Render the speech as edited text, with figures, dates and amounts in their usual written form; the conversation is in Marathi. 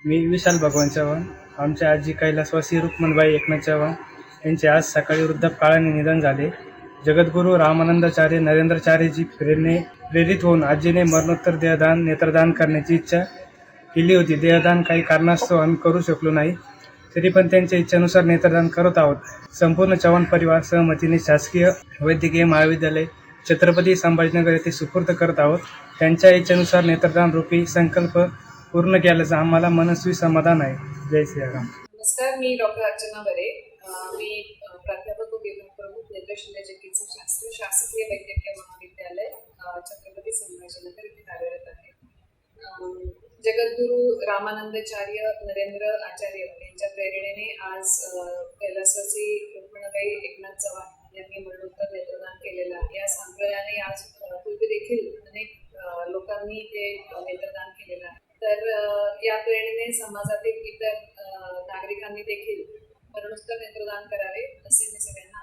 मी विशाल भगवान चव्हाण. आमच्या आजी कैलासवासी रुक्मणबाई एकनाथ चव्हाण यांचे आज सकाळी वृद्धापकाळाने निधन झाले. जगद्गुरू रामानंदाचार्य नरेंद्रचार्यजी प्रेरित होऊन आजीने मरणोत्तर देहदान नेत्रदान करण्याची इच्छा केली होती. देहदान काही कारणास्तव आम्ही करू शकलो नाही, तरी पण त्यांच्या इच्छेनुसार नेत्रदान करत आहोत. संपूर्ण चव्हाण परिवार सहमतीने शासकीय वैद्यकीय महाविद्यालय छत्रपती संभाजीनगर येथे सुपूर्द करत आहोत. त्यांच्या इच्छेनुसार नेत्रदान रूपी संकल्प पूर्ण केल्याचं आम्हाला मनस्वी समाधान आहे. जय श्रीराम. नमस्कार, मी डॉक्टर अर्चना बरे. मी प्राध्यापक व विभाग प्रमुख नेत्रशल्य चिकित्साशास्त्र शासकीय वैद्यकीय महाविद्यालय छत्रपती संभाजीनगर येथे कार्यरत आहे. जगद्गुरू रामानंदाचार्य नरेंद्र आचार्य यांच्या प्रेरणेने आज कैलासवासी रुक्मणबाई एकनाथ चव्हाण यांनी मरणोत्तर नेत्रदान केलेलं आहे. या संप्रदायाने आज पूर्वी देखील अनेक लोकांनी ते नेत्रदान केलेलं आहे. तर या प्रेरणेने समाजातील इतर नागरिकांनी देखील मरणोत्तर नेत्रदान करावे असे मी सगळ्यांना